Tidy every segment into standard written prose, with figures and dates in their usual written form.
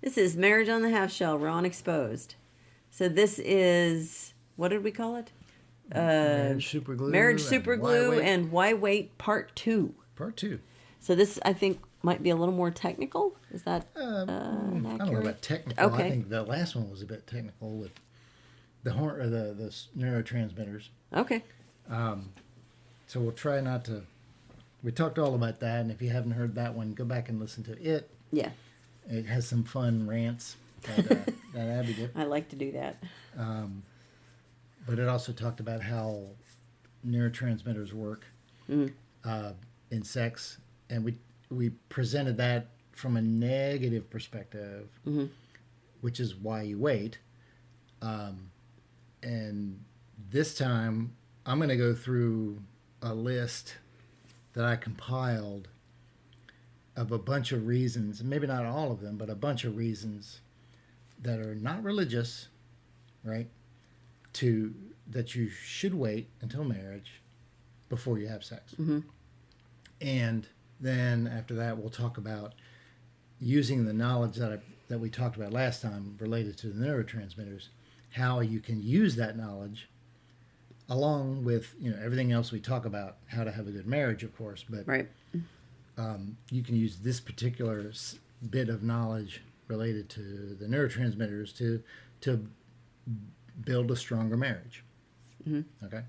This is Marriage on the Half Shell, Raw and Exposed. So this is, what did we call it? Marriage Superglue. Marriage Superglue and Why Wait Part 2. Part 2. So this, I think, might be a little more technical. Is that I don't know about technical. Okay. I think the last one was a bit technical with the neurotransmitters. Okay. So we'll try not to. We talked all about that, and if you haven't heard that one, go back and listen to it. Yeah. It has some fun rants that Abby did. I like to do that. But it also talked about how neurotransmitters work in sex, and we presented that from a negative perspective, which is why you wait. And this time, I'm going to go through a list that I compiled of a bunch of reasons, maybe not all of them, but a bunch of reasons that are not religious, right? That you should wait until marriage before you have sex. And then after that, we'll talk about using the knowledge that we talked about last time related to the neurotransmitters, how you can use that knowledge along with everything else we talk about, how to have a good marriage, of course, but right. You can use this particular bit of knowledge related to the neurotransmitters to build a stronger marriage. Okay.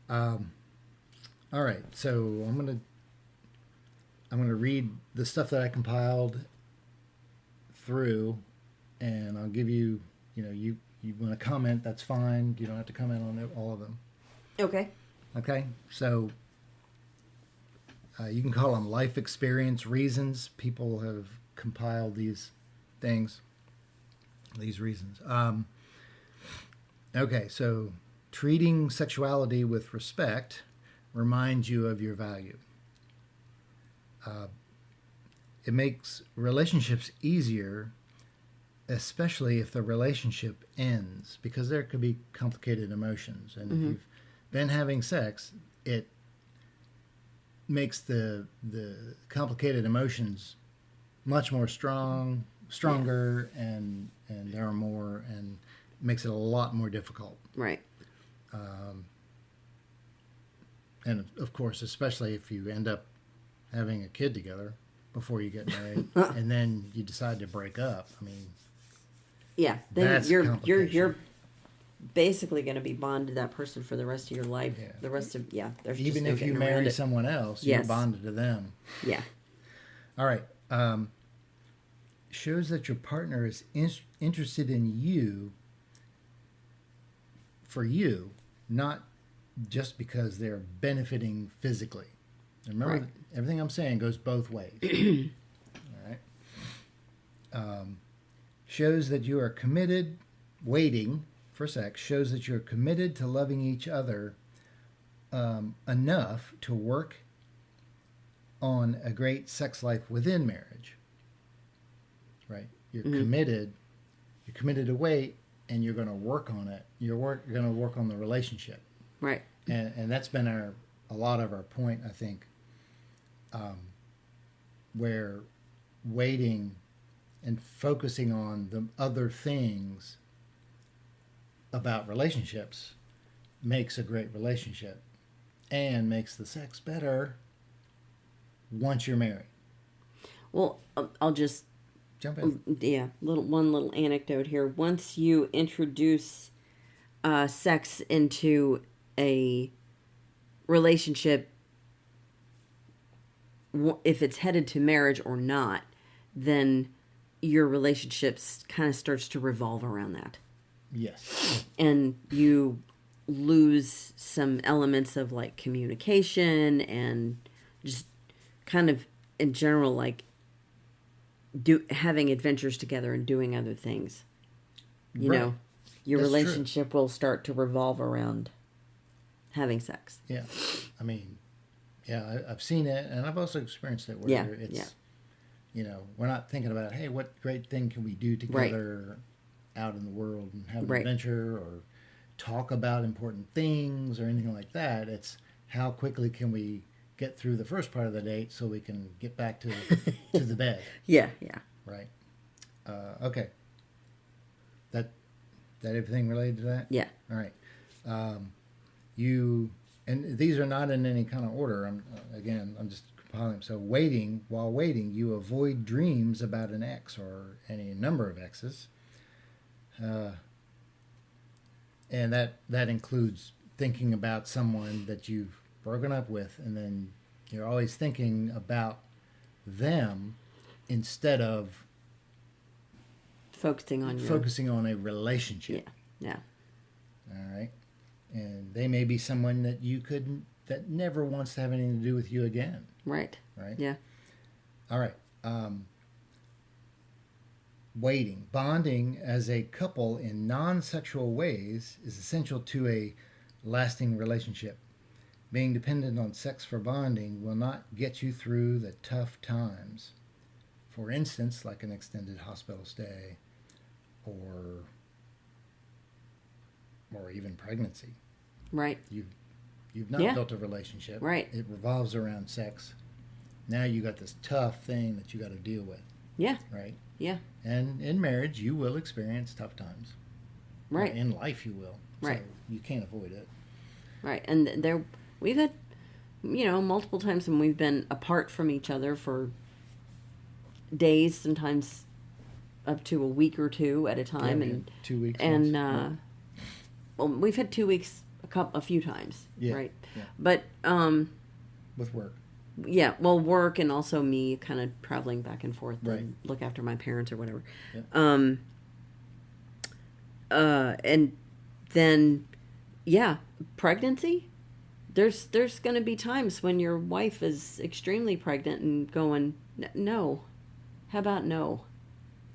All right. So I'm gonna read the stuff that I compiled through, and I'll give you. You want to comment? That's fine. You don't have to comment on all of them. Okay. Okay. So. You can call them life experience reasons. People have compiled these things, these reasons. Okay, so treating sexuality with respect reminds you of your value. It makes relationships easier, especially if the relationship ends, because there could be complicated emotions. And if you've been having sex, it makes the complicated emotions much more stronger, and there are more, and makes it a lot more difficult. Right. And of course, especially if you end up having a kid together before you get married, and then you decide to break up. I mean, yeah, then that's you're basically going to be bonded to that person for the rest of your life. Yeah. The rest of there's even just no if you getting marry around it. someone else, Yes. you're bonded to them. Yeah. All right. Shows that your partner is interested in you for you, not just because they're benefiting physically. And remember, everything I'm saying goes both ways. All right. Shows that you are committed. Waiting for sex shows that you're committed to loving each other enough to work on a great sex life within marriage. Right? You're committed. You're committed to wait, and you're going to work on it. You're going to work on the relationship. Right. And that's been a lot of our point, I think, where waiting and focusing on the other things about relationships makes a great relationship and makes the sex better once you're married. Well, I'll just jump in. Yeah, one little anecdote here. Once you introduce sex into a relationship, if it's headed to marriage or not, then your relationships kind of starts to revolve around that. Yes. And you lose some elements of like communication and just kind of in general like having adventures together and doing other things. You know, your That's relationship will start to revolve around having sex. Yeah. I mean, yeah, I've seen it, and I've also experienced it where it's, we're not thinking about, hey, what great thing can we do together out in the world and have an adventure or talk about important things or anything like that. It's how quickly can we get through the first part of the date so we can get back to the bed. Yeah. Right. Okay. That everything related to that? Yeah. All right. You, and these are not in any kind of order. I'm just compiling them. So while waiting, you avoid dreams about an ex or any number of exes. And that includes thinking about someone that you've broken up with, and then you're always thinking about them instead of focusing on a relationship. Yeah. All right. And they may be someone that that never wants to have anything to do with you again. Right. Right. Yeah. All right. Waiting. Bonding as a couple in non-sexual ways is essential to a lasting relationship. Being dependent on sex for bonding will not get you through the tough times. For instance, like an extended hospital stay or even pregnancy. Right. You've not built a relationship. Right. It revolves around sex. Now you got this tough thing that you got to deal with. Yeah. Right. Yeah. And in marriage, you will experience tough times. Right. In life, you will. Right. So you can't avoid it. Right. And we've had, multiple times when we've been apart from each other for days, sometimes up to a week or two at a time, and 2 weeks. And well, we've had 2 weeks a few times. Yeah. Right. Yeah. But with work. Yeah, well, work and also me kind of traveling back and forth to Right. look after my parents or whatever. Yep. And then, pregnancy. There's going to be times when your wife is extremely pregnant and going, no. How about no?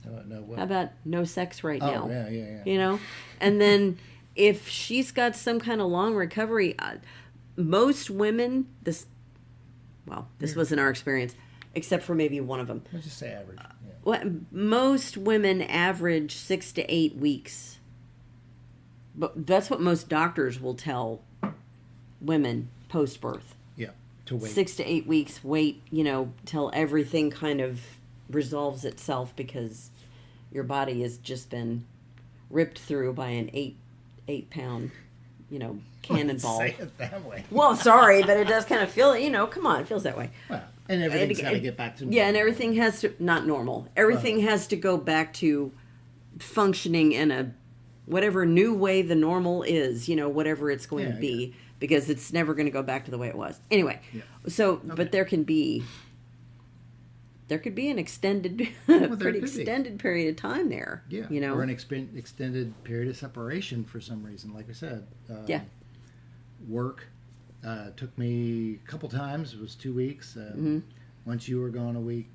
No, what? How about no sex right now? Oh, yeah. And then if she's got some kind of long recovery, most women, this wasn't our experience, except for maybe one of them. Let's just say average. Most women average 6 to 8 weeks. But that's what most doctors will tell women post-birth. Yeah, to wait. 6 to 8 weeks, wait, till everything kind of resolves itself, because your body has just been ripped through by an 8-pound, cannonball. Say it that way. Well, sorry, but it does kind of feel, come on, it feels that way. Well, and everything's got to get back to normal. Yeah, and everything has to, not normal, everything has to go back to functioning in a, whatever new way the normal is, whatever it's going to be, because it's never going to go back to the way it was. Anyway, but there could be an extended, pretty extended period of time there. Yeah, or an extended period of separation for some reason. Like I said, work took me a couple times. It was 2 weeks. Once you were gone a week,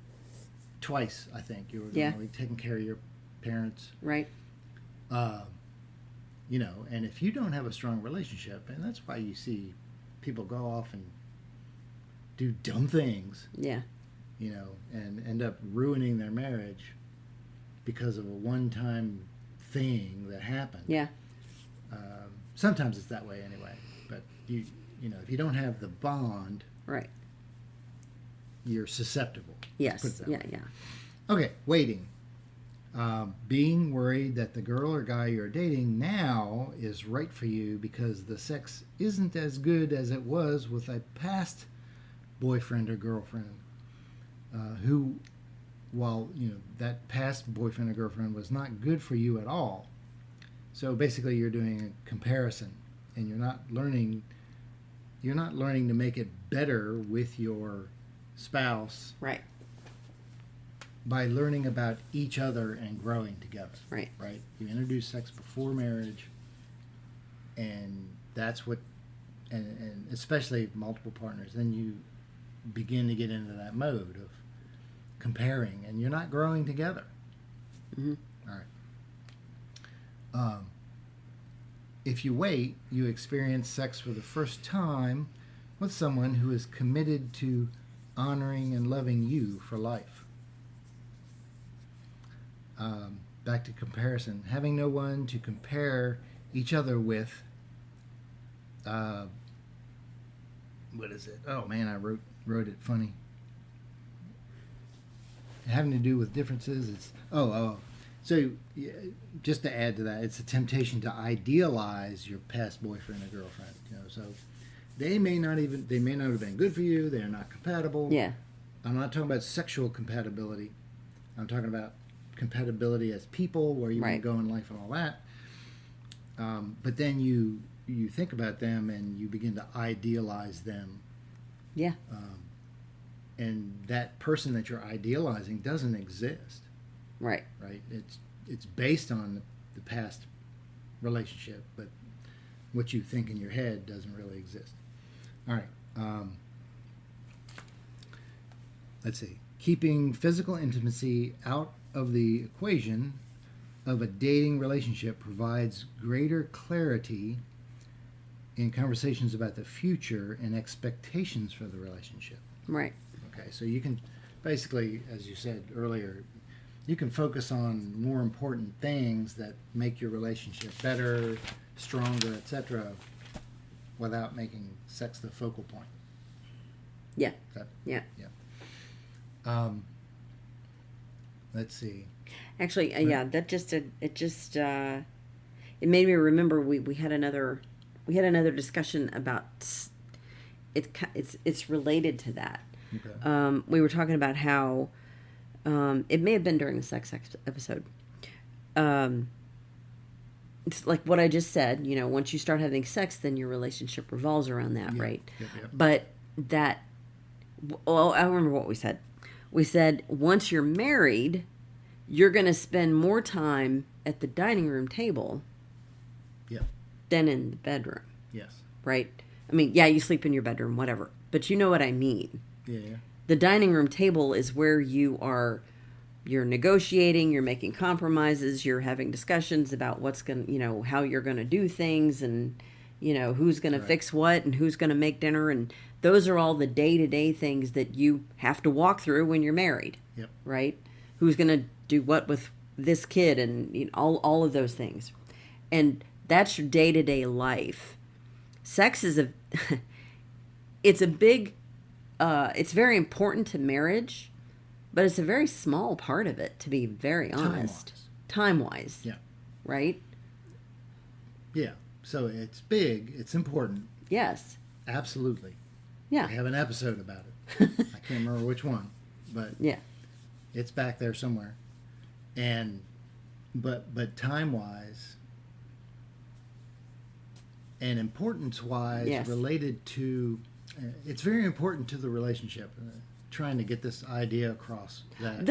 twice I think you were gone a week, taking care of your parents. Right. And if you don't have a strong relationship, and that's why you see people go off and do dumb things. Yeah. And end up ruining their marriage because of a one-time thing that happened. Yeah. Sometimes it's that way anyway. But if you don't have the bond, right, you're susceptible. Yes. Yeah. Okay, waiting. Being worried that the girl or guy you're dating now is right for you because the sex isn't as good as it was with a past boyfriend or girlfriend. Who, while that past boyfriend or girlfriend was not good for you at all. So basically, you're doing a comparison, and you're not learning to make it better with your spouse. Right. By learning about each other and growing together. Right. Right. You introduce sex before marriage, and that's what, and especially multiple partners, then you begin to get into that mode of comparing, and you're not growing together. Mm-hmm. All right. If you wait, you experience sex for the first time with someone who is committed to honoring and loving you for life. Back to comparison. Having no one to compare each other with. What is it? Oh man, I wrote it funny. having to do with differences. It's So just to add to that, it's a temptation to idealize your past boyfriend or girlfriend. So they may not have been good for you. They're not compatible. Yeah. I'm not talking about sexual compatibility. I'm talking about compatibility as people, where you want to go in life and all that. But then you think about them and you begin to idealize them. Yeah. And that person that you're idealizing doesn't exist. Right. Right. It's based on the past relationship, but what you think in your head doesn't really exist. All right. Let's see. Keeping physical intimacy out of the equation of a dating relationship provides greater clarity in conversations about the future and expectations for the relationship. Right. Okay, so you can basically, as you said earlier, you can focus on more important things that make your relationship better, stronger, etc., without making sex the focal point. Yeah. Yeah. Let's see. Actually, that it made me remember we had another discussion about it's related to that. Okay. We were talking about how it may have been during the sex episode. It's like what I just said. Once you start having sex, then your relationship revolves around that, right? Yep. But that, I remember what we said. We said once you're married, you're going to spend more time at the dining room table than in the bedroom. Yes. Right? I mean, yeah, you sleep in your bedroom, whatever. But you know what I mean. Yeah. The dining room table is where you're negotiating, you're making compromises, you're having discussions about what's going to, how you're going to do things and, who's going to fix what and who's going to make dinner. And those are all the day-to-day things that you have to walk through when you're married. Yep. Right? Who's going to do what with this kid and all of those things. And that's your day-to-day life. Sex is it's a big, it's very important to marriage, but it's a very small part of it, to be very honest. Time-wise. Yeah. Right? Yeah. So it's big. It's important. Yes. Absolutely. Yeah. We have an episode about it. I can't remember which one, but it's back there somewhere. And but time-wise and importance-wise, related to, it's very important to the relationship. Trying to get this idea across that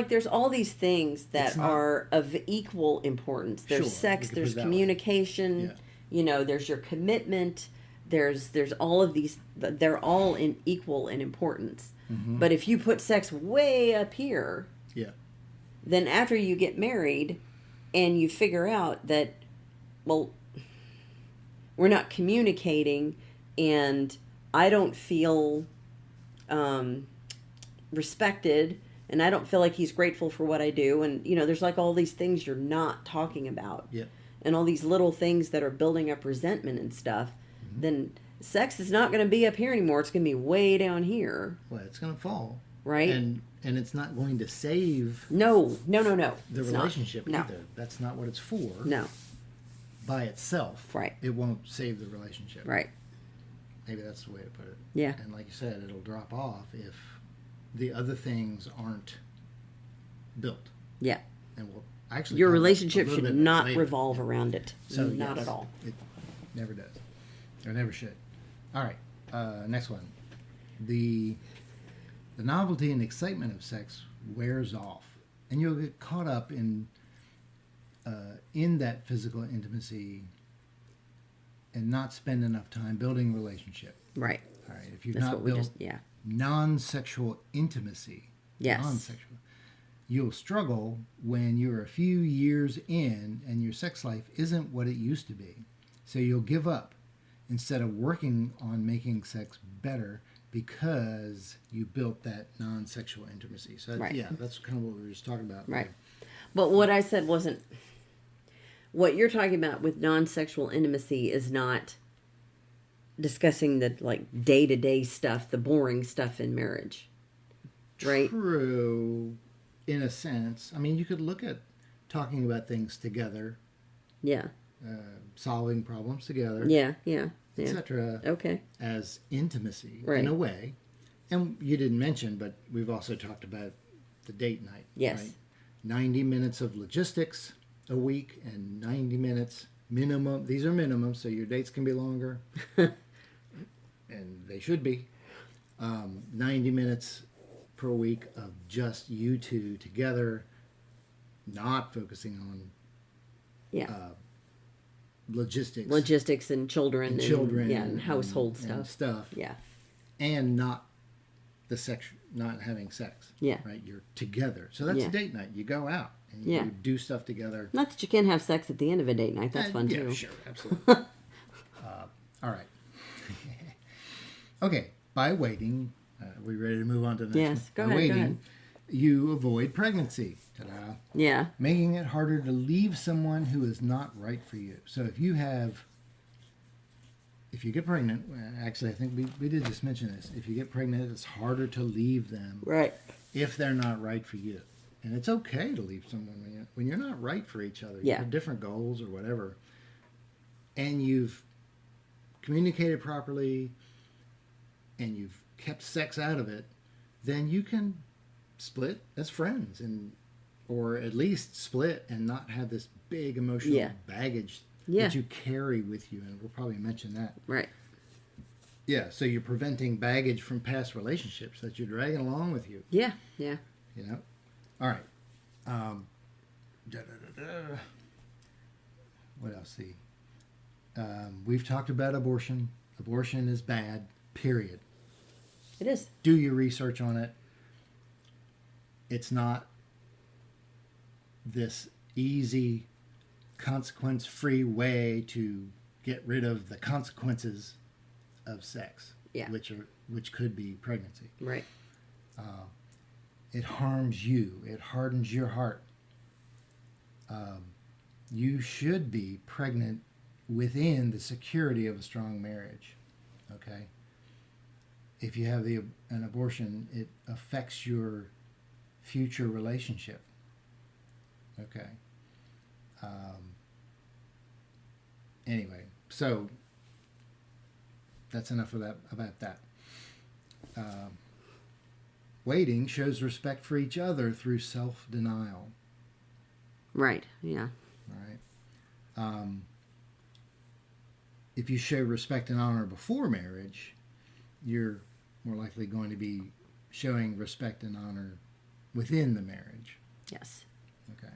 there's all these things that are of equal importance. There's sex, there's communication, there's your commitment, there's all of these, they're all equal in importance. Mm-hmm. But if you put sex way up here, then after you get married and you figure out that, well, we're not communicating and I don't feel respected and I don't feel like he's grateful for what I do, and there's like all these things you're not talking about, and all these little things that are building up resentment and stuff, then sex is not going to be up here anymore. It's going to be way down here. Well, it's going to fall, right? And it's not going to save the relationship either. That's not what it's for. No, by itself, right? It won't save the relationship, right? Maybe that's the way to put it. Yeah. And like you said, it'll drop off if the other things aren't built. Yeah. And we'll actually your relationship should not revolve around it. So not at all. It never does. Or never should. All right. Next one. The novelty and excitement of sex wears off, and you'll get caught up in that physical intimacy and not spend enough time building relationship. Right. All right. If you've not built non-sexual intimacy, non-sexual, you'll struggle when you're a few years in and your sex life isn't what it used to be. So you'll give up instead of working on making sex better because you built that non-sexual intimacy. So that's kind of what we were just talking about. Right. But what I said wasn't, what you're talking about with non-sexual intimacy is not discussing the day-to-day stuff, the boring stuff in marriage. Right? True. in a sense, I mean, you could look at talking about things together, Yeah. solving problems together, Yeah. Yeah. Yeah. etc. Okay. as intimacy Right. in a way. And you didn't mention, but we've also talked about the date night. Yes. Right? 90 minutes of logistics a week and 90 minutes minimum. These are minimums, so your dates can be longer. And they should be. 90 minutes per week of just you two together, not focusing on logistics and children and household stuff. Yeah. And not not having sex. Yeah. Right? You're together. So that's a date night. You go out and you do stuff together. Not that you can't have sex at the end of a date night. That's fun too. Yeah, sure. Absolutely. All right. Okay. By waiting, we ready to move on to the next one? Yes. Go By ahead. waiting, you avoid pregnancy. Ta-da. Yeah. Making it harder to leave someone who is not right for you. So if you get pregnant, actually, I think we did just mention this. If you get pregnant, it's harder to leave them Right. if they're not right for you. And it's okay to leave someone when you're not right for each other. You have different goals or whatever. And you've communicated properly and you've kept sex out of it, then you can split as friends or at least split and not have this big emotional baggage that you carry with you, and we'll probably mention that. Right. Yeah, so you're preventing baggage from past relationships that you're dragging along with you. Yeah, yeah. You know? All right. What else? See. We've talked about abortion. Abortion is bad, period. It is. Do your research on it. It's not this easy, consequence-free way to get rid of the consequences of sex, which could be pregnancy. Right. It harms you. It hardens your heart. You should be pregnant within the security of a strong marriage. Okay. If you have an abortion, it affects your future relationship. Okay. Anyway, so that's enough of that about that. Waiting shows respect for each other through self-denial. Right. Yeah. All right. If you show respect and honor before marriage, you're more likely going to be showing respect and honor within the marriage. Yes. Okay.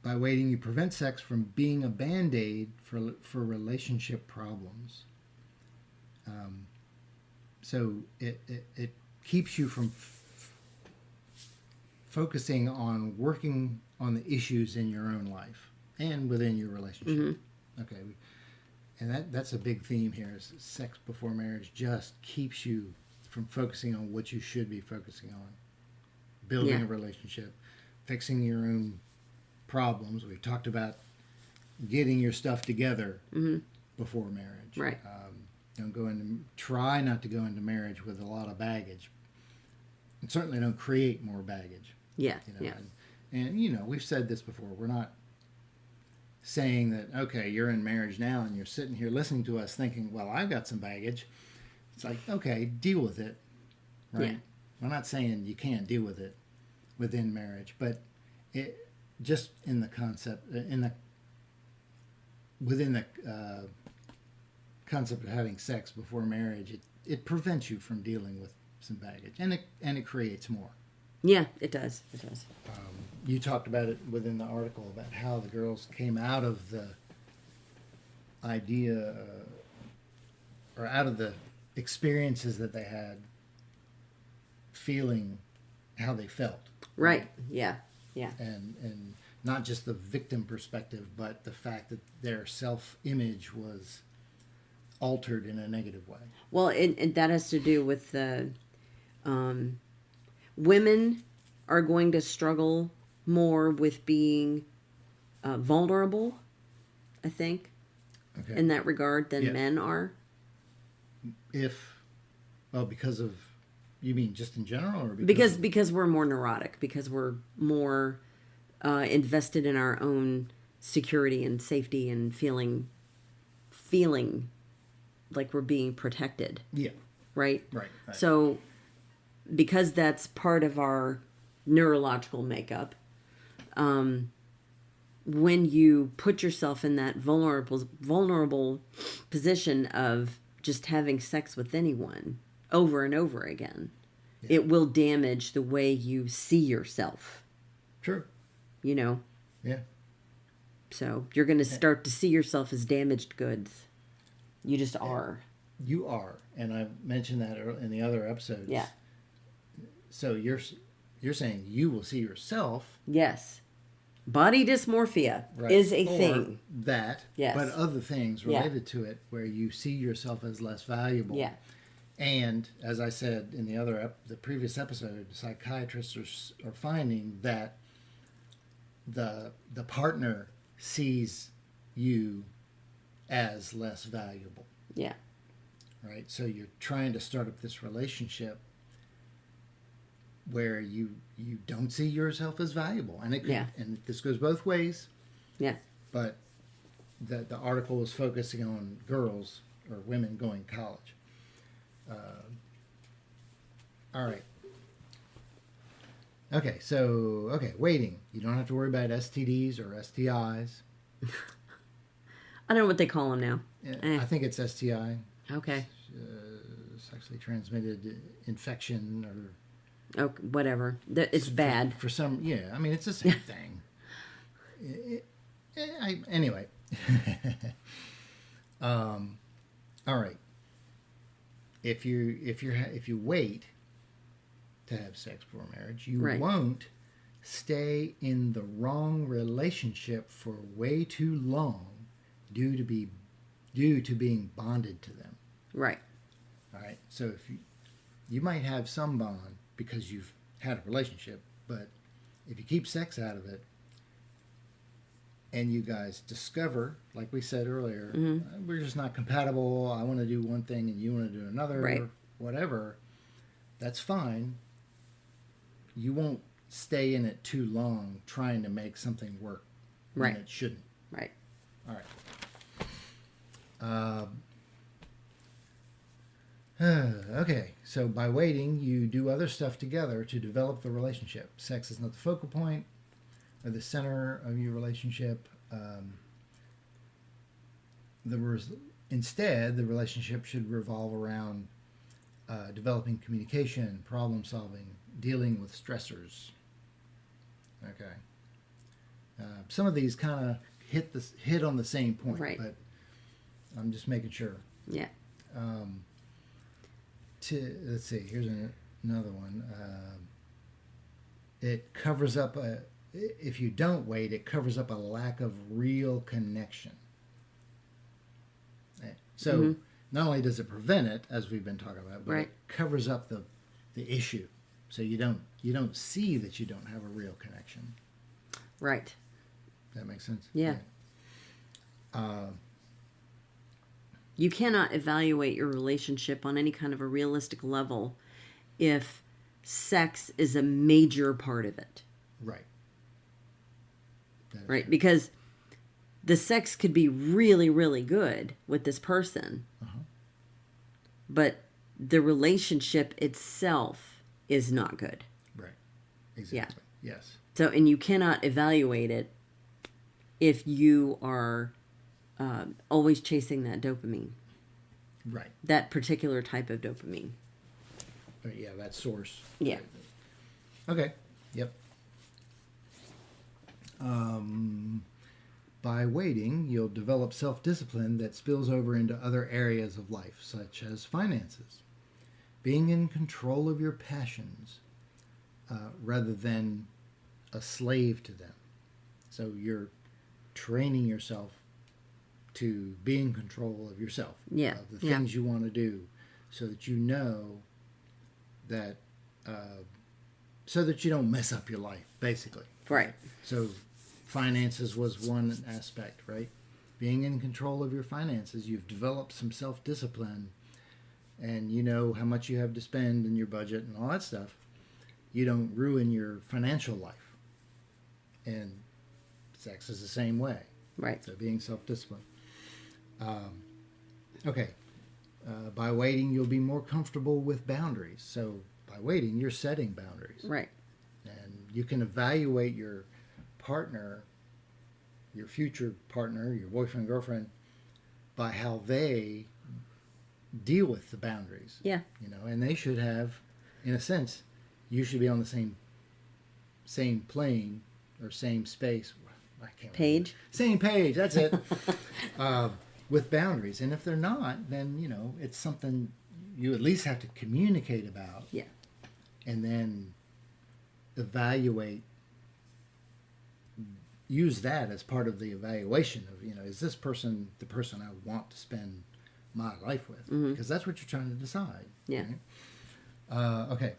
By waiting, you prevent sex from being a band-aid for relationship problems. So it keeps you from focusing on working on the issues in your own life and within your relationship. Mm-hmm. Okay. And that's a big theme here is sex before marriage just keeps you from focusing on what you should be focusing on. Building a relationship, fixing your own problems. We've talked about getting your stuff together before marriage. Right. Try not to go into marriage with a lot of baggage. And certainly don't create more baggage. Yeah. And we've said this before. We're not saying that, okay, you're in marriage now and you're sitting here listening to us thinking, well, I've got some baggage. It's like, okay, deal with it. Right? Yeah. We're not saying you can't deal with it within marriage, but it just in the concept, within the concept of having sex before marriage, it prevents you from dealing with some baggage, and it creates more. Yeah, it does. It does. You talked about it within the article about how the girls came out of the idea or out of the experiences that they had feeling how they felt. Right. Yeah. Yeah. And not just the victim perspective, but the fact that their self-image was altered in a negative way. Well, and that has to do with the women are going to struggle more with being vulnerable, I think, in that regard than men are. Because of You mean just in general, or because we're more neurotic, because we're more invested in our own security and safety and feeling like we're being protected. Yeah. Right? Right. So because that's part of our neurological makeup, when you put yourself in that vulnerable position of just having sex with anyone over and over again, it will damage the way you see yourself. True. You know? Yeah. So you're going to start to see yourself as damaged goods. You just are. You are. And I mentioned that in the other episodes. Yeah. So you're saying you will see yourself. Yes. Body dysmorphia is a thing. That, yes. But other things related to it where you see yourself as less valuable. Yeah. And as I said in the previous episode, psychiatrists are finding that the partner sees you as less valuable. Yeah. Right? So you're trying to start up this relationship where you don't see yourself as valuable, and and this goes both ways. Yeah. But the article was focusing on girls or women going to college. All right. Okay, waiting. You don't have to worry about STDs or STIs. I don't know what they call them now. I think it's STI. Okay. Sexually transmitted infection or... Oh, whatever. It's bad. For some, I mean, it's the same thing. Anyway. All right. If you wait to have sex before marriage, you won't stay in the wrong relationship for way too long due to being bonded to them. Right. All right. So if you might have some bond because you've had a relationship, but if you keep sex out of it and you guys discover, like we said earlier, we're just not compatible, I want to do one thing and you want to do another, whatever, that's fine. You won't stay in it too long trying to make something work when it shouldn't. Right. All right. Okay, so by waiting, you do other stuff together to develop the relationship. Sex is not the focal point or the center of your relationship. Instead, the relationship should revolve around developing communication, problem solving, dealing with stressors. Okay. Some of these kind of hit on the same point, but I'm just making sure. Yeah. Let's see. Here's another one. It covers up if you don't wait, it covers up a lack of real connection. So not only does it prevent it, as we've been talking about, but it covers up the issue. So you don't see that you don't have a real connection. Right. That makes sense? Yeah. You cannot evaluate your relationship on any kind of a realistic level if sex is a major part of it. Right. Right, because the sex could be really, really good with this person, but the relationship itself is not good. Right. Exactly. Yeah. Yes. So, and you cannot evaluate it if you are always chasing that dopamine. Right. That particular type of dopamine. Yeah, that source. Yeah. Okay. Yep. By waiting, you'll develop self-discipline that spills over into other areas of life, such as finances. Being in control of your passions rather than a slave to them. So you're training yourself to be in control of yourself, of the things you want to do, so that you know that, so that you don't mess up your life, basically. Right. So finances was one aspect, right? Being in control of your finances, you've developed some self-discipline and you know how much you have to spend in your budget and all that stuff, you don't ruin your financial life. And sex is the same way. Right. So being self-disciplined. Okay. By waiting, you'll be more comfortable with boundaries. So by waiting, you're setting boundaries. Right. And you can evaluate your partner, your future partner, your boyfriend, girlfriend, by how they deal with the boundaries. Yeah. And they should have, in a sense, you should be on the same plane or same space. I can't Page. Remember. Same page. That's it. With boundaries, and if they're not, then it's something you at least have to communicate about. Yeah. And then evaluate. Use that as part of the evaluation of is this person the person I want to spend my life with? Mm-hmm. Because that's what you're trying to decide. Yeah. Right? Okay.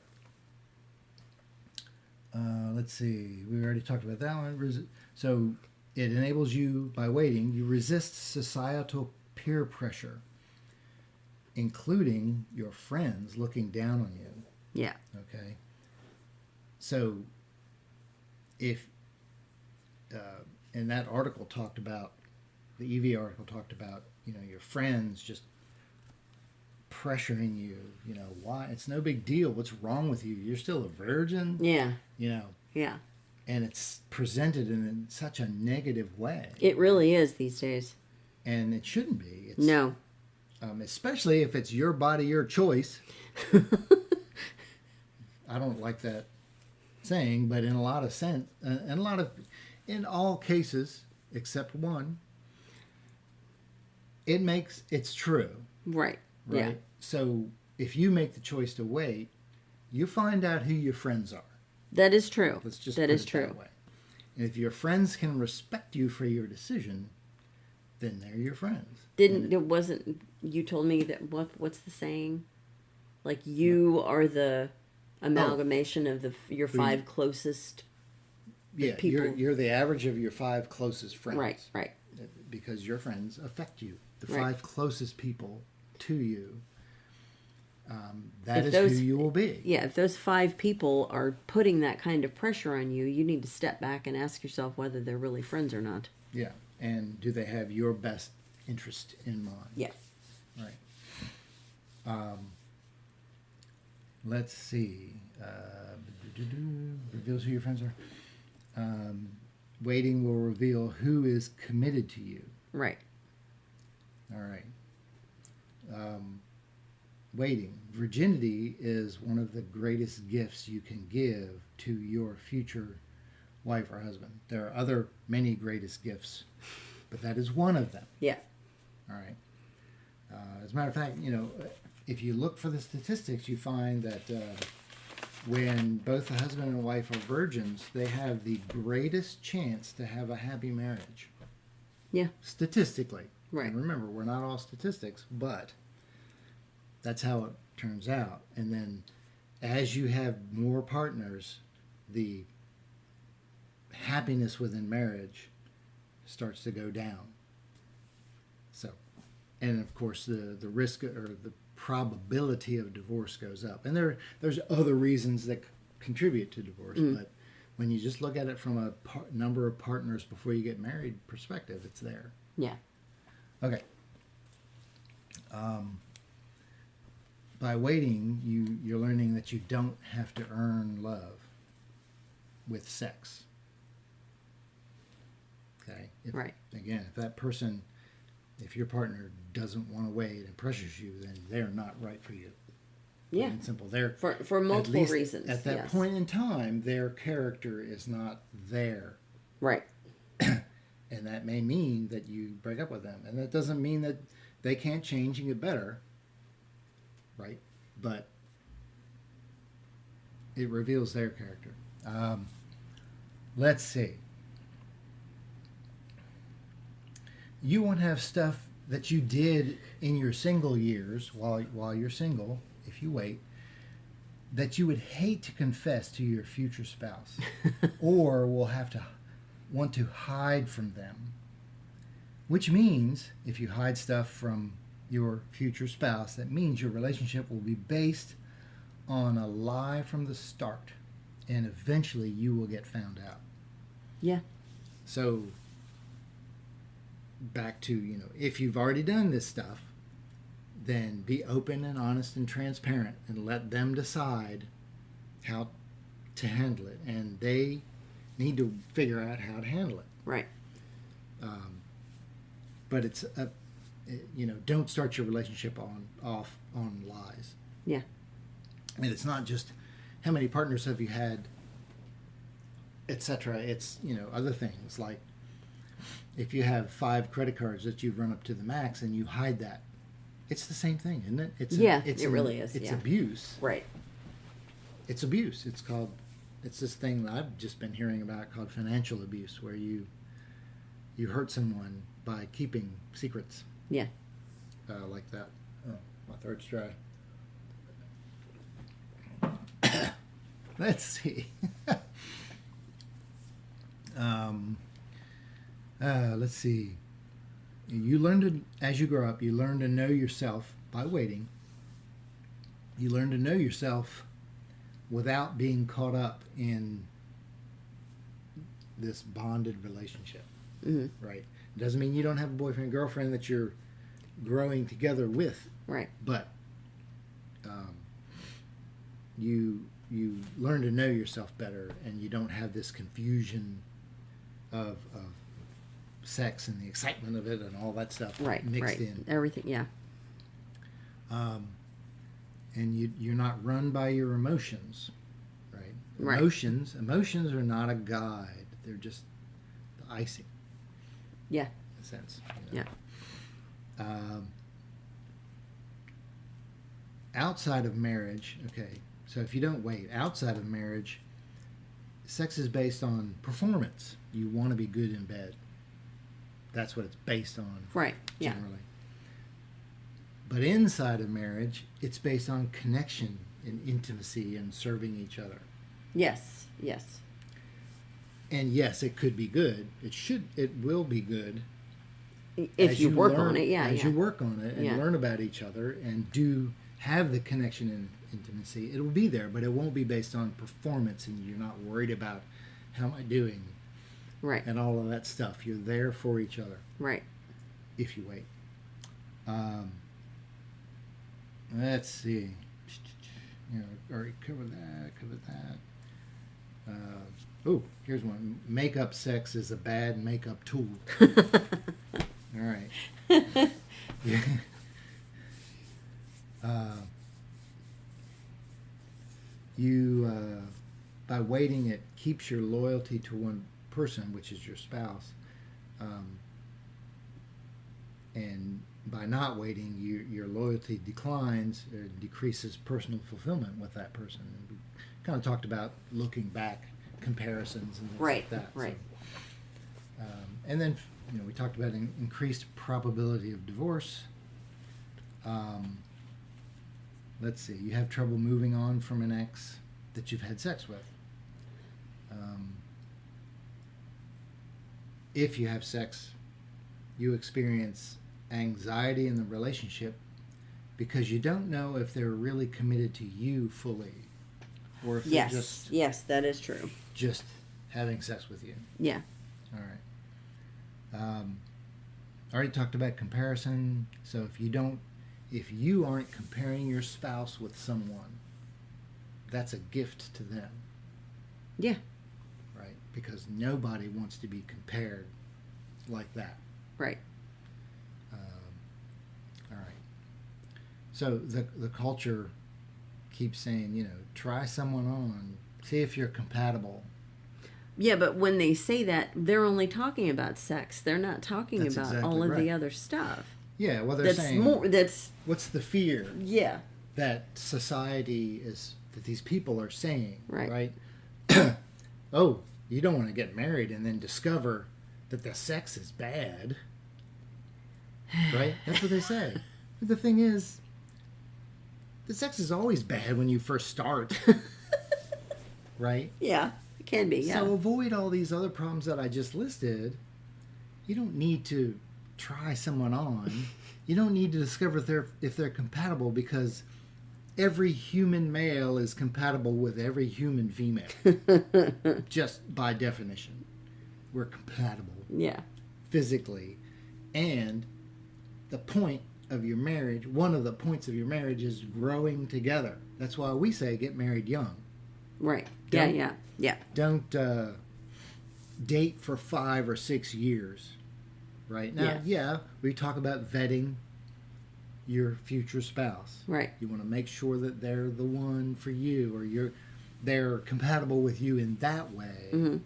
Let's see. We already talked about that one. So it enables you, by waiting, you resist societal peer pressure, including your friends looking down on you. Yeah. Okay. So if, and that article talked about, the Evie article talked about, your friends just pressuring you, why? It's no big deal. What's wrong with you? You're still a virgin. Yeah. Yeah. And it's presented in such a negative way. It really is these days. And it shouldn't be. No. Especially if it's your body, your choice. I don't like that saying, but in a lot of sense, in all cases except one, it's true. Right. Right. Yeah. So if you make the choice to wait, you find out who your friends are. That is true. Let's just that put is it true. That way. And if your friends can respect you for your decision, then they're your friends. You told me that what's the saying? Like you are the amalgamation of your 5 closest people. You're the average of your 5 closest friends. Right. Because your friends affect you. The 5 Right. closest people to you. That is who you will be. Yeah, if those 5 people are putting that kind of pressure on you, you need to step back and ask yourself whether they're really friends or not. Yeah, and do they have your best interest in mind? Yeah. Right. Let's see. Reveals who your friends are. Waiting will reveal who is committed to you. Right. All right. Waiting. Virginity is one of the greatest gifts you can give to your future wife or husband. There are many greatest gifts, but that is one of them. Yeah. All right. As a matter of fact, if you look for the statistics, you find that when both the husband and wife are virgins, they have the greatest chance to have a happy marriage. Yeah. Statistically. Right. And remember, we're not all statistics, but that's how it turns out. And then as you have more partners, the happiness within marriage starts to go down. So, and of course the risk or the probability of divorce goes up. And there's other reasons that contribute to divorce, but when you just look at it from a number of partners before you get married perspective, it's there. Yeah. Okay. By waiting, you're learning that you don't have to earn love with sex. Okay? Right. Again, if your partner doesn't want to wait and pressures you, then they're not right for you. Yeah. Plain and simple. They're, for multiple reasons. At that point in time, their character is not there. Right. And that may mean that you break up with them. And that doesn't mean that they can't change and get better. Right? But it reveals their character. Let's see. You won't have stuff that you did in your single years while you're single, if you wait, that you would hate to confess to your future spouse or will want to hide from them. Which means if you hide stuff from your future spouse, that means your relationship will be based on a lie from the start, and eventually you will get found out. Yeah. So back to, if you've already done this stuff, then be open and honest and transparent and let them decide how to handle it, and they need to figure out how to handle it. Right. But it's don't start your relationship off on lies. Yeah. And it's not just how many partners have you had, etc. It's other things, like if you have 5 credit cards that you've run up to the max and you hide that, it's the same thing, isn't it? It really is. It's abuse. Right. It's abuse. It's this thing that I've just been hearing about called financial abuse, where you hurt someone by keeping secrets. Yeah. Like that. Oh, my throat's dry. Let's see. Let's see. As you grow up, you learn to know yourself by waiting. You learn to know yourself without being caught up in this bonded relationship. Mm-hmm. Right? It doesn't mean you don't have a boyfriend and girlfriend that you're growing together with. Right. But you learn to know yourself better, and you don't have this confusion of sex and the excitement of it and all that stuff mixed in. Everything, yeah. And you're not run by your emotions, right? Right. Emotions are not a guide. They're just the icing. Yeah. In a sense. Yeah. Outside of marriage, okay, so if you don't wait, outside of marriage, sex is based on performance. You want to be good in bed. That's what it's based on. Right, yeah. Generally. But inside of marriage, it's based on connection and intimacy and serving each other. Yes. And yes, it could be good. It will be good. If you work on it, yeah. As you work on it and learn about each other and do have the connection and intimacy, it will be there, but it won't be based on performance, and you're not worried about how am I doing, right, and all of that stuff. You're there for each other, right, if you wait. Let's see. Already covered that. Here's one. Makeup sex is a bad makeup tool. All right. By waiting, it keeps your loyalty to one person, which is your spouse, and by not waiting, your loyalty declines or decreases personal fulfillment with that person. And we kind of talked about looking back, comparisons and things like that. Right. So, and then we talked about an increased probability of divorce. Let's see, you have trouble moving on from an ex that you've had sex with. If you have sex, you experience anxiety in the relationship because you don't know if they're really committed to you fully, or if they're yes, that is true. Just having sex with you. Yeah. All right. I already talked about comparison. So if you aren't comparing your spouse with someone, that's a gift to them. Yeah. Right? Because nobody wants to be compared like that. Right. All right. So the culture keeps saying, try someone on, see if you're compatible. Yeah, but when they say that, they're only talking about sex. They're not talking That's about exactly all of right. the other stuff. Yeah, well, they're saying what's the fear? Yeah. That society that these people are saying, right? Oh, you don't want to get married and then discover that the sex is bad, right? That's what they say. But the thing is, the sex is always bad when you first start, right? Yeah, it can be. Yeah. So avoid all these other problems that I just listed. You don't need to try someone on, you don't need to discover if they're compatible, because every human male is compatible with every human female. Just by definition. We're compatible. Yeah. Physically. And the point of your marriage, one of the points of your marriage, is growing together. That's why we say get married young. Right. Don't, Yeah. Don't date for 5 or 6 years. Right? Now, we talk about vetting your future spouse. Right. You want to make sure that they're the one for you, or they're compatible with you in that way. Mm-hmm.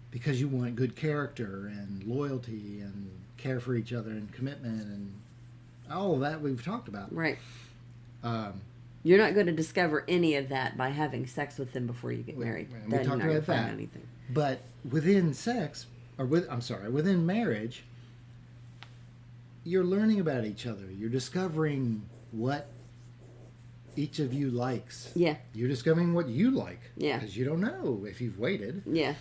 Because you want good character and loyalty and care for each other and commitment and all of that we've talked about. Right. You're not going to discover any of that by having sex with them before you get married. We talked about that. Anything. But within sex, within marriage, you're learning about each other. You're discovering what each of you likes. Yeah. You're discovering what you like. Yeah. Because you don't know if you've waited. Yeah.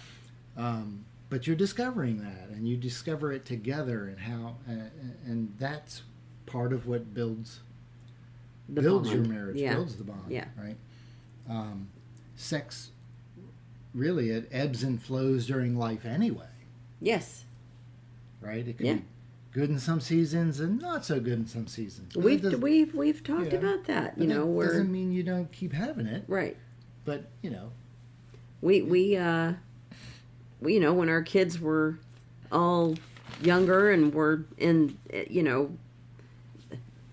But you're discovering that, and you discover it together, and how, and that's part of what builds your marriage, builds the bond. Yeah. Right. Sex, really, it ebbs and flows during life anyway. Yes. Right. It can be good in some seasons and not so good in some seasons. We've talked about that. It doesn't mean you don't keep having it. Right. But we when our kids were all younger and were in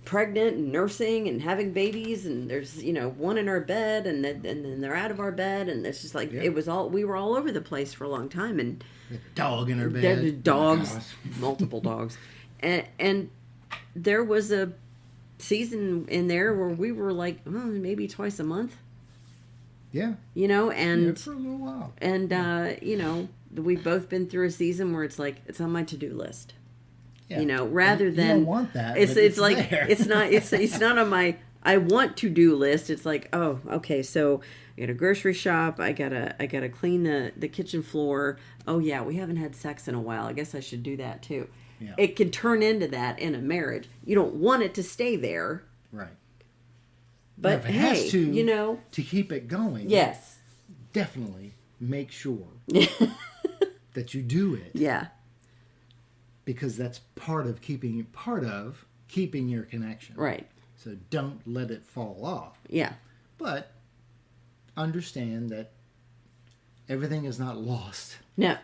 pregnant and nursing and having babies, and there's one in our bed, and then they're out of our bed, and it's just like it was all, we were all over the place for a long time, and a dog in our bed, there dogs, multiple dogs, and there was a season in there where we were like maybe twice a month. Yeah. And for a little while. And we've both been through a season where it's like it's on my to-do list. Yeah. Rather than you don't want that. It's like there. it's not on my I want to-do list. It's like, oh, okay, so I gotta grocery shop, I gotta clean the kitchen floor. Oh yeah, we haven't had sex in a while. I guess I should do that too. Yeah. It can turn into that in a marriage. You don't want it to stay there. Right. But if it has to keep it going. Yes. Definitely make sure that you do it. Yeah. Because that's part of keeping your connection. Right. So don't let it fall off. Yeah. But understand that everything is not lost. No.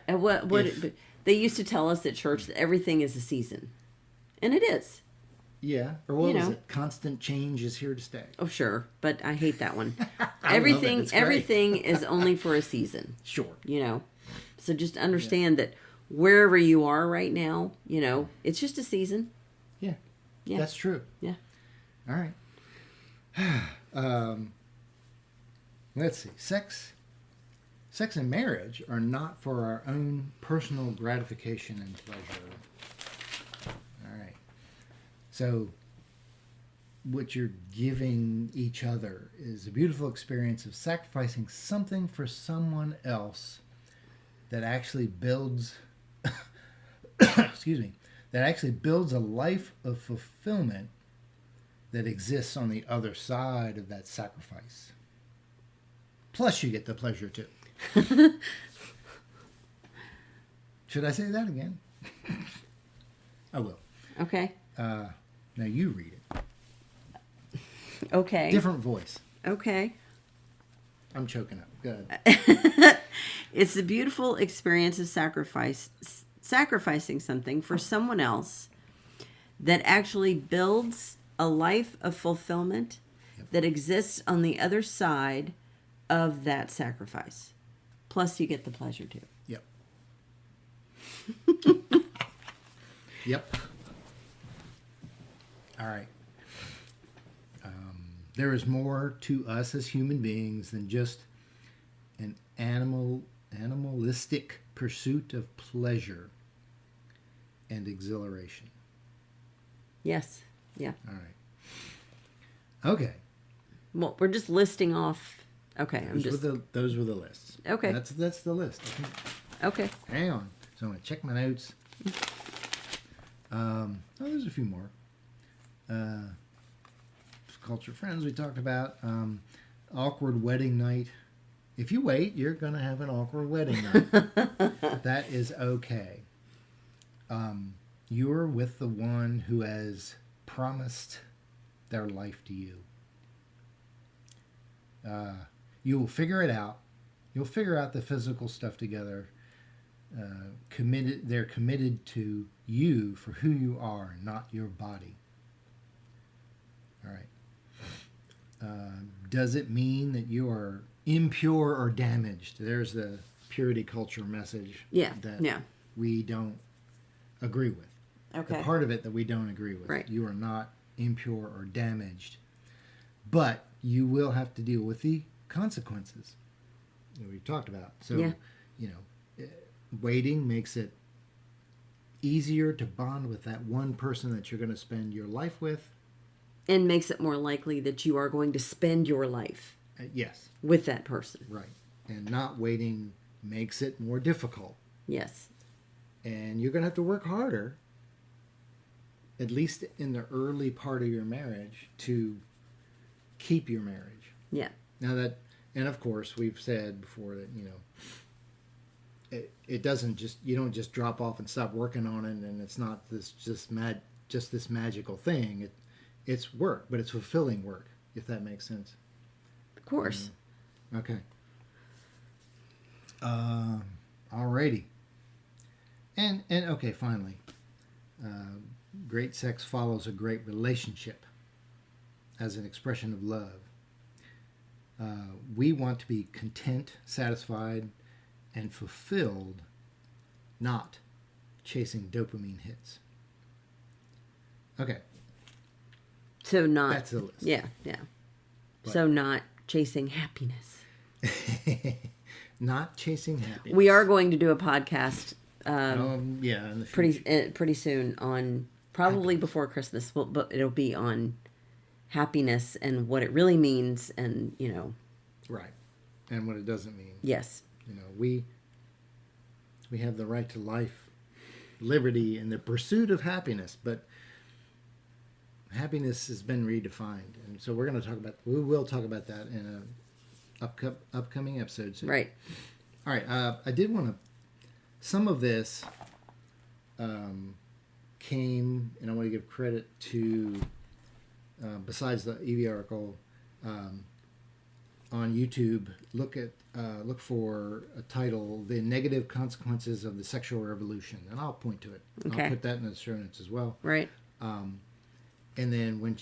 They used to tell us at church that everything is a season. And it is. Yeah. Or what was it? Constant change is here to stay. Oh, sure. But I hate that one. Everything is only for a season. Sure. So just understand that wherever you are right now, it's just a season. Yeah. Yeah. That's true. Yeah. All right. Let's see. Sex and marriage are not for our own personal gratification and pleasure. All right. So what you're giving each other is a beautiful experience of sacrificing something for someone else that actually builds that actually builds a life of fulfillment that exists on the other side of that sacrifice. Plus you get the pleasure too. Should I say that again? I will. Okay. Now you read it. Okay. Different voice. Okay. I'm choking up. Go ahead. It's the beautiful experience of sacrificing something for someone else that actually builds a life of fulfillment that exists on the other side of that sacrifice. Plus you get the pleasure too. Yep. Yep. All right. There is more to us as human beings than just an animalistic pursuit of pleasure and exhilaration. Yes. Yeah. All right. Okay. Well, we're just listing off. Okay. Those were the lists. Okay. That's the list. Okay. Hang on. So I'm going to check my notes. There's a few more. Culture friends we talked about. Awkward wedding night. If you wait, you're going to have an awkward wedding night. That is okay. You're with the one who has promised their life to you. You will figure it out. You'll figure out the physical stuff together. They're committed to you for who you are, not your body. All right. Does it mean that you are impure or damaged? There's the purity culture message that we don't agree with. Okay. The part of it that we don't agree with. Right. You are not impure or damaged. But you will have to deal with the consequences that we've talked about. So, waiting makes it easier to bond with that one person that you're going to spend your life with. And makes it more likely that you are going to spend your life yes, with that person. Right. And not waiting makes it more difficult. Yes. And you're going to have to work harder, at least in the early part of your marriage, to keep your marriage. Yeah. Now that, and of course, we've said before that, it doesn't just, you don't just drop off and stop working on it, and it's not this just this magical thing. It's work, but it's fulfilling work, if that makes sense. Of course. Okay. Alrighty. And okay, finally. Great sex follows a great relationship as an expression of love. We want to be content, satisfied, and fulfilled, not chasing dopamine hits. Okay. So not... That's the list. Yeah. But, so not chasing happiness. Not chasing happiness. We are going to do a podcast in the future. Pretty soon on... Probably before Christmas, but it'll be on happiness and what it really means and, Right. And what it doesn't mean. Yes. We have the right to life, liberty, and the pursuit of happiness, but happiness has been redefined. And so we will talk about that in a upcoming episode soon. Right. All right. I did want to, some of this came, and I want to give credit to, besides the Evie article, on YouTube, look for a title, The Negative Consequences of the Sexual Revolution, and I'll point to it. Okay. I'll put that in the show notes as well. Right. And then when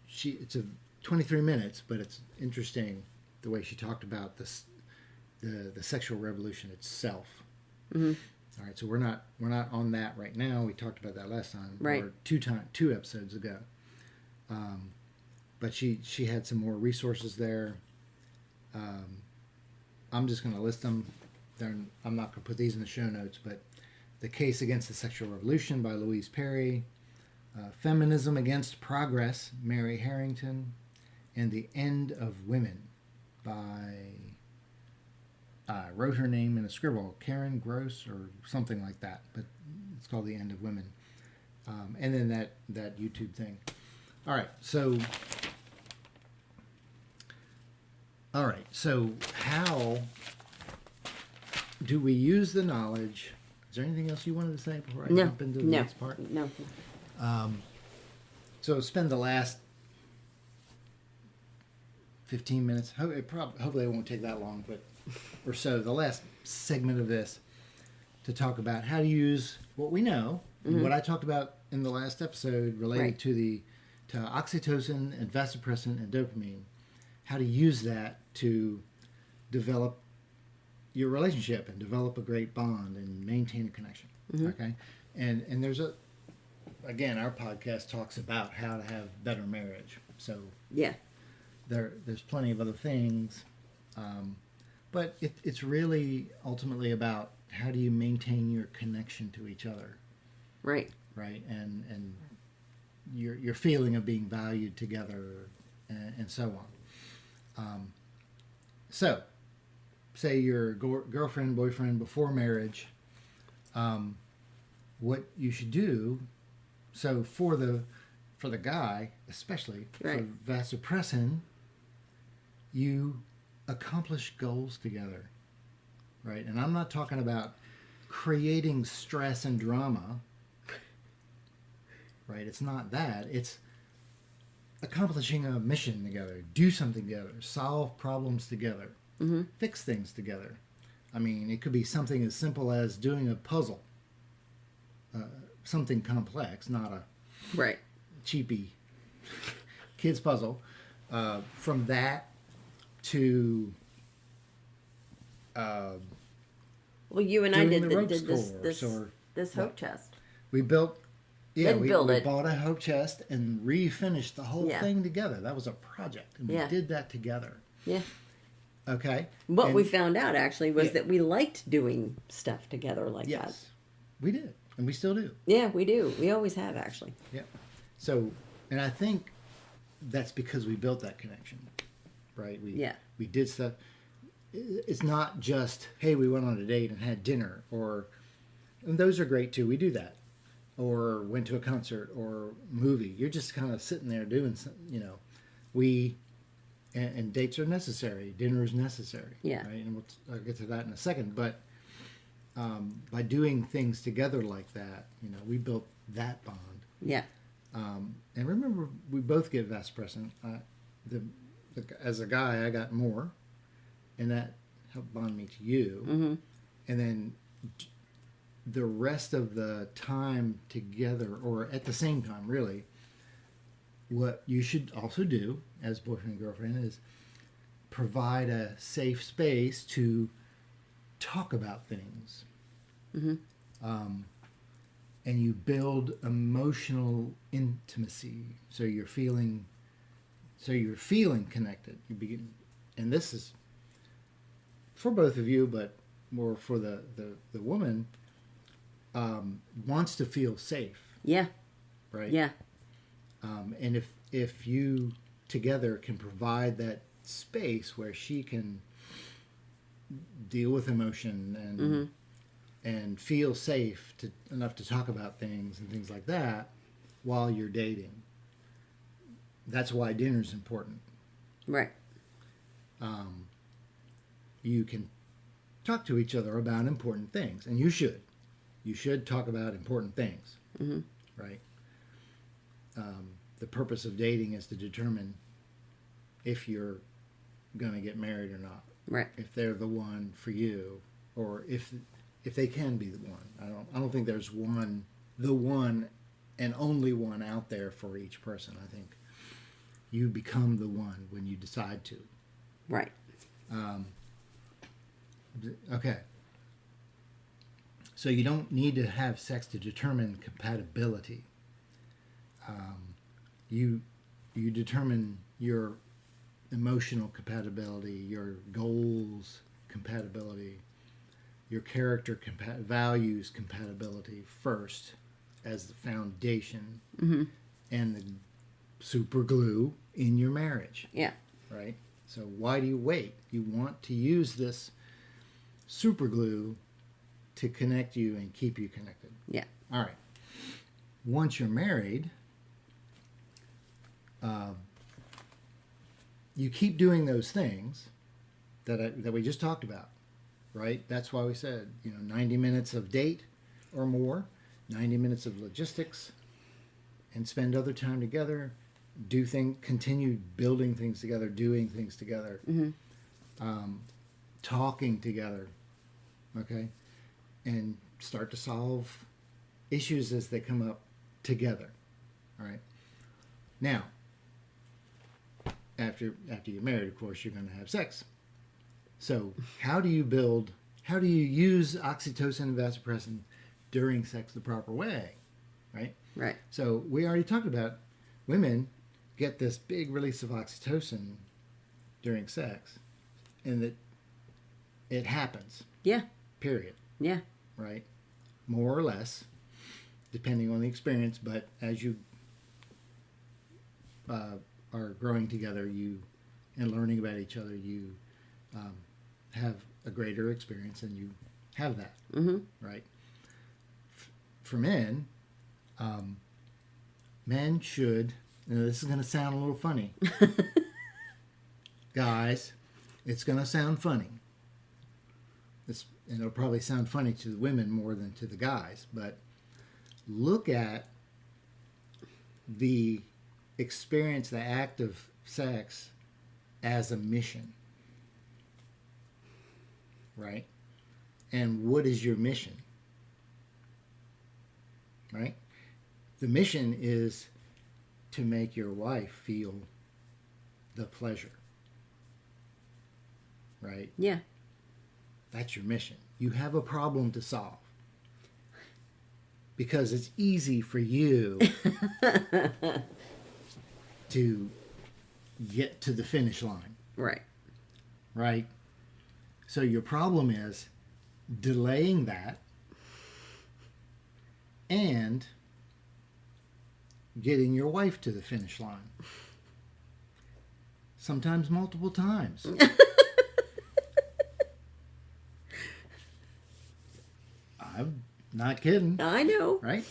she it's a 23 minutes, but it's interesting the way she talked about this, the sexual revolution itself. Mm-hmm. All right, so we're not on that right now. We talked about that last time, right? Or two episodes ago. But she had some more resources there. I'm just going to list them. I'm not going to put these in the show notes, but The Case Against the Sexual Revolution by Louise Perry, Feminism Against Progress, Mary Harrington, and The End of Women by, I wrote her name in a scribble, Karen Gross or something like that, but it's called The End of Women. And then that YouTube thing. All right, so how do we use the knowledge? Is there anything else you wanted to say before I jump into the next part? No. So spend the last 15 minutes. Hopefully it won't take that long, or so. The last segment of this to talk about how to use what we know, mm-hmm. what I talked about in the last episode related to oxytocin and vasopressin and dopamine. How to use that to develop your relationship and develop a great bond and maintain a connection. Mm-hmm. Okay, and there's again, our podcast talks about how to have better marriage. So there's plenty of other things, but it's really ultimately about how do you maintain your connection to each other, right, and your feeling of being valued together, and so on. So, say your girlfriend, boyfriend before marriage, what you should do So for the guy, especially right. for vasopressin, you accomplish goals together, right? And I'm not talking about creating stress and drama, right? It's not that. It's accomplishing a mission together, do something together, solve problems together, fix things together. I mean, it could be something as simple as doing a puzzle, something complex, not a right. cheapy kids puzzle. From that to well, you and I did this hope what? chest. We built. Yeah, we build it. bought a hope chest and refinished the whole thing together. That was a project, and we did that together. Yeah. Okay. What we found out actually was that we liked doing stuff together like that. Yes, we did, and we still do. Yeah, we do. We always have actually. Yeah. So, and I think that's because we built that connection, right? We did stuff. It's not just, hey, we went on a date and had dinner, and those are great too. We do that. Or went to a concert or movie. You're just kind of sitting there doing something, and dates are necessary. Dinner is necessary. Yeah. Right? And I'll get to that in a second. But by doing things together like that, we built that bond. Yeah. And remember, we both get vasopressin. As a guy, I got more, and that helped bond me to you. Mm-hmm. And then the rest of the time together, or at the same time, really, what you should also do as boyfriend and girlfriend is provide a safe space to talk about things. Mm-hmm. And you build emotional intimacy, so you're feeling connected. And this is for both of you, but more for the woman. Wants to feel safe. Yeah. Right? Yeah. And if you together can provide that space where she can deal with emotion and feel safe enough to talk about things and things like that while you're dating. That's why dinner's important. Right. You can talk to each other about important things, and you should. You should talk about important things, right? The purpose of dating is to determine if you're going to get married or not. Right. If they're the one for you, or if they can be the one. I don't think there's the one and only one out there for each person. I think you become the one when you decide to. Right. Okay. So you don't need to have sex to determine compatibility. You determine your emotional compatibility, your goals compatibility, your character values compatibility first as the foundation and the super glue in your marriage. Yeah. Right? So why do you wait? You want to use this super glue to connect you and keep you connected. Yeah. All right. Once you're married, you keep doing those things that we just talked about, right? That's why we said, 90 minutes of date or more, 90 minutes of logistics, and spend other time together, continue building things together, doing things together, talking together, okay? And start to solve issues as they come up together. All right. Now, after you're married, of course, you're going to have sex. So how do you use oxytocin and vasopressin during sex the proper way? Right? Right. So we already talked about women get this big release of oxytocin during sex, and that it happens. Yeah. Period. Yeah. Right? More or less, depending on the experience, but as you are growing together, and learning about each other, you have a greater experience, and you have that, right? For men, men should, this is going to sound a little funny. Guys, it's going to sound funny. And it'll probably sound funny to the women more than to the guys, but look at the experience, the act of sex as a mission, right? And what is your mission, right? The mission is to make your wife feel the pleasure, right? Yeah. That's your mission. You have a problem to solve. Because it's easy for you to get to the finish line. Right. Right? So your problem is delaying that and getting your wife to the finish line. Sometimes multiple times. I'm not kidding. I know. Right?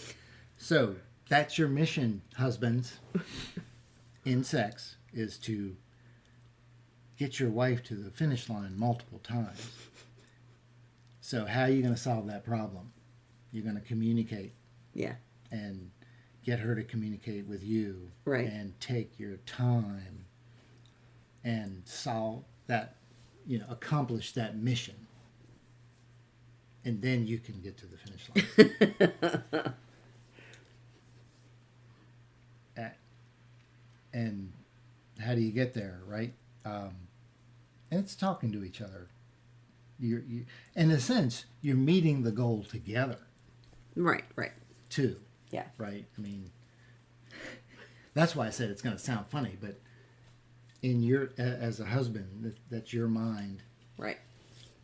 So that's your mission, husbands, in sex, is to get your wife to the finish line multiple times. So how are you going to solve that problem? You're going to communicate. Yeah. And get her to communicate with you. Right. And take your time and solve that, accomplish that mission. And then you can get to the finish line. And how do you get there, right? And it's talking to each other. You, in a sense, you're meeting the goal together. Right. Too. Yeah. Right? I mean, that's why I said it's going to sound funny, but in your, as a husband, that's your mind. Right.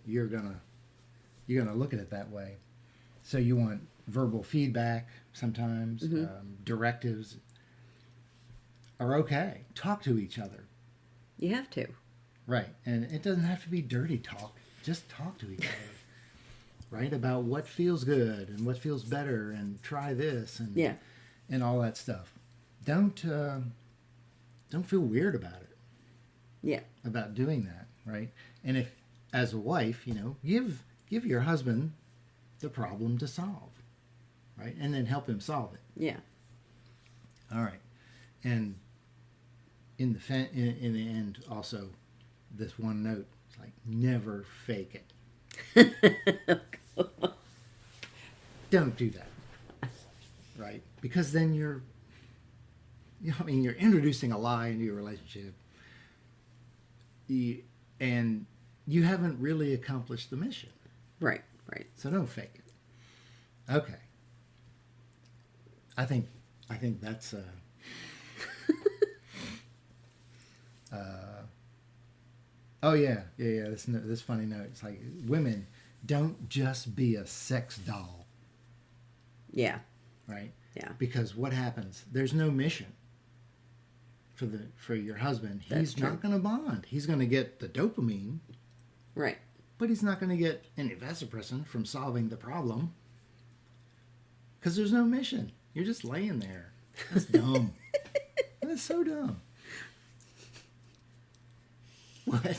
You're gonna look at it that way. So you want verbal feedback sometimes, directives are okay. Talk to each other. You have to. Right. And it doesn't have to be dirty talk. Just talk to each other. Right? About what feels good and what feels better and try this and all that stuff. Don't feel weird about it. Yeah. About doing that, right? And if, as a wife, give your husband the problem to solve, right? And then help him solve it. Yeah. All right. And in the end, also, this one note, it's like, never fake it. Don't do that, right? Because then you're introducing a lie into your relationship, and you haven't really accomplished the mission. Right. So don't fake it. Okay. I think that's oh yeah. This funny note. It's like, women, don't just be a sex doll. Yeah. Right? Yeah. Because what happens? There's no mission for your husband. He's not going to bond. He's going to get the dopamine. Right. But he's not going to get any vasopressin from solving the problem. Because there's no mission. You're just laying there. That's dumb. That's so dumb. What?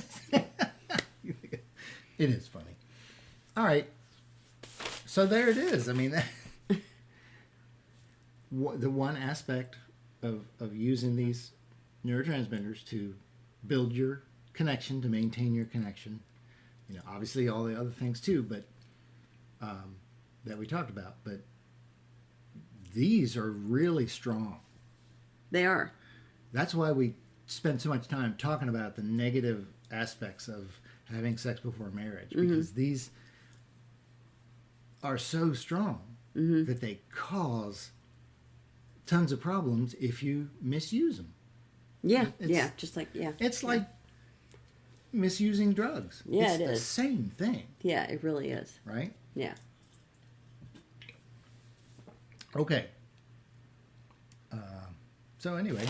It is funny. All right. So there it is. I mean, the one aspect of using these neurotransmitters to build your connection, to maintain your connection. Obviously all the other things too, but that we talked about. But these are really strong. They are. That's why we spend so much time talking about the negative aspects of having sex before marriage, because these are so strong that they cause tons of problems if you misuse them. Yeah, It's just like, It's like misusing drugs. Yeah, it's it the is. same thing. Yeah, it really is. Right? Yeah. Okay. So anyway,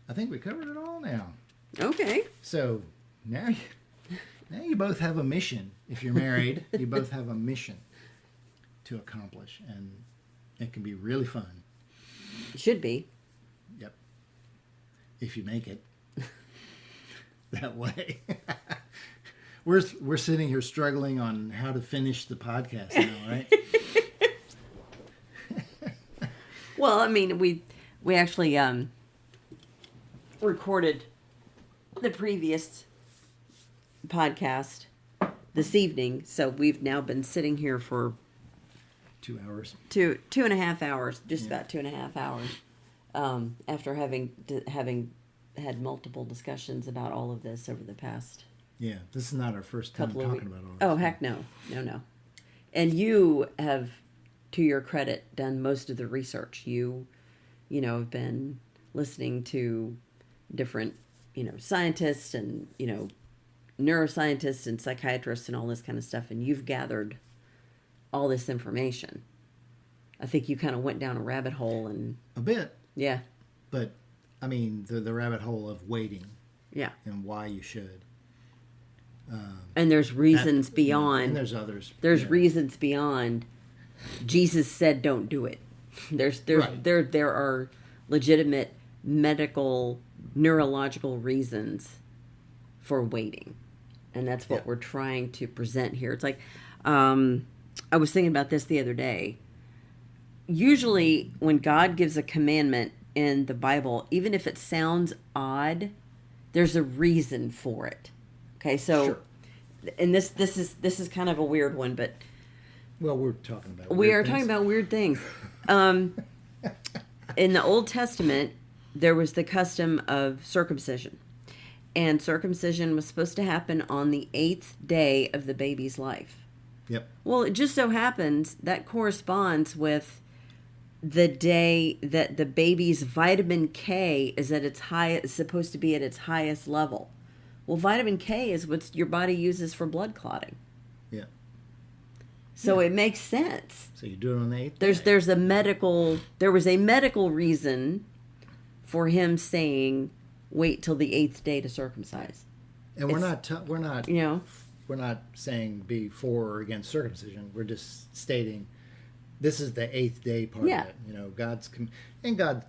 I think we covered it all now. Okay. So now you both have a mission. If you're married, you both have a mission to accomplish, and it can be really fun. It should be. Yep. If you make it that way. We're sitting here struggling on how to finish the podcast now, right? Well, I mean, we actually recorded the previous podcast this evening, so we've now been sitting here for 2 hours. Two and a half hours, just about 2.5 hours, after having had multiple discussions about all of this over the past. Yeah, this is not our first time talking about all this. Oh, heck no. And you have, to your credit, done most of the research. You have been listening to different, scientists and, neuroscientists and psychiatrists and all this kind of stuff, and you've gathered all this information. I think you kind of went down a rabbit hole and... A bit. Yeah. But, I mean, the rabbit hole of waiting. Yeah. And why you should. And there's reasons beyond... And there's others. There's reasons beyond... Jesus said don't do it. There are legitimate medical, neurological reasons for waiting. And that's what we're trying to present here. It's like... I was thinking about this the other day. Usually, when God gives a commandment in the Bible, even if it sounds odd, there's a reason for it. Okay, so, sure. And this is kind of a weird one, but well, we're talking about talking about weird things. In the Old Testament, there was the custom of circumcision, and circumcision was supposed to happen on the 8th day of the baby's life. Yep. Well, it just so happens that corresponds with the day that the baby's vitamin K is at its is supposed to be at its highest level. Well, vitamin K is what your body uses for blood clotting. Yeah. So it makes sense. So you do it on the 8th. There was a medical reason for him saying wait till the 8th day to circumcise. And we're not saying be for or against circumcision. We're just stating this is the 8th day part of it. God's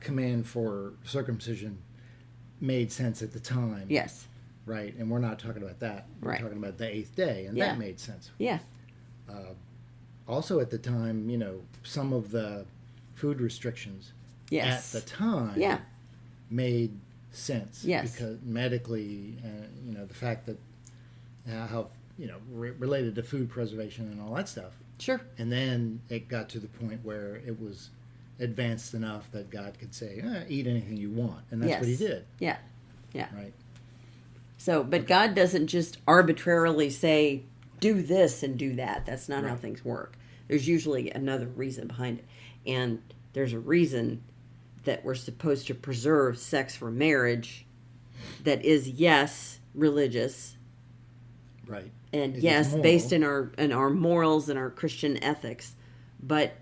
command for circumcision made sense at the time. Yes. Right, and we're not talking about that. We're talking about the 8th day, and that made sense. Yeah. Also at the time, some of the food restrictions at the time made sense. Yes. Because medically, the fact that how related to food preservation and all that stuff. Sure. And then it got to the point where it was advanced enough that God could say, eat anything you want. And that's what he did. Yeah. Yeah. Right. So, but God doesn't just arbitrarily say, do this and do that. That's not how things work. There's usually another reason behind it. And there's a reason that we're supposed to preserve sex for marriage that is, yes, religious. Right. And yes, based in our morals and our Christian ethics, but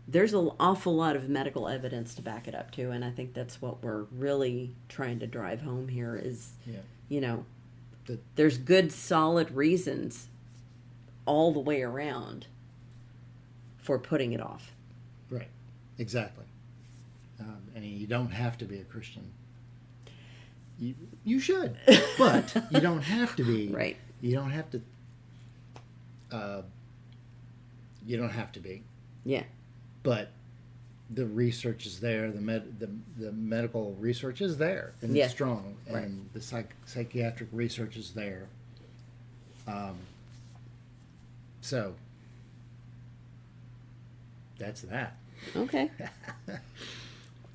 there's an awful lot of medical evidence to back it up too, and I think that's what we're really trying to drive home here is, there's good solid reasons all the way around for putting it off. Right, exactly. And you don't have to be a Christian. You should, but you don't have to be. Right. You don't have to. You don't have to be. Yeah. But the research is there. The medical research is there, and it's strong. And the psychiatric research is there. So that's that. Okay.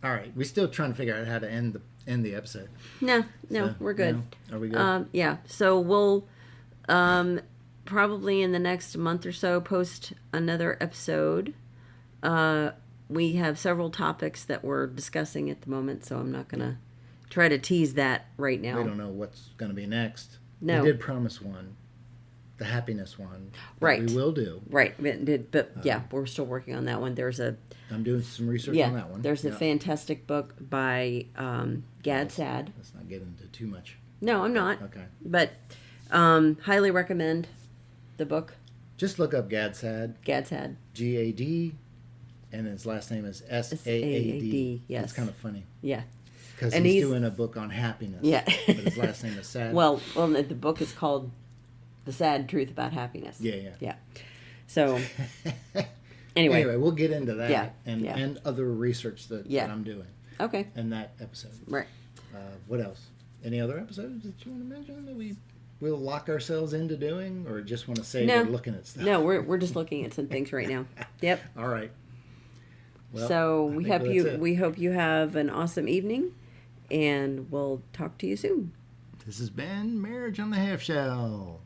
All right. We're still trying to figure out how to end the episode. No, we're good. No? Are we good? Yeah. So we'll probably in the next month or so post another episode. We have several topics that we're discussing at the moment, so I'm not going to try to tease that right now. We don't know what's going to be next. No. We did promise one. The happiness one. Right. We will do. Right. But we're still working on that one. I'm doing some research on that one. There's a fantastic book by Gad Saad. Let's not get into too much. No, I'm not. Okay. But highly recommend the book. Just look up Gad Saad. Gad Saad. GAD and his last name is Saad. Yes. It's kind of funny. Yeah. Because he's doing a book on happiness. Yeah. But his last name is Sad. Well, the book is called The Sad Truth About Happiness. Yeah. So, anyway, we'll get into that Yeah. and other research that I'm doing. Okay. In that episode. Right. What else? Any other episodes that you want to mention that we'll lock ourselves into doing, or just want to say we're looking at stuff? No, we're just looking at some things right now. Yep. All right. Well, so we hope you have an awesome evening, and we'll talk to you soon. This has been Marriage on the Half Shell.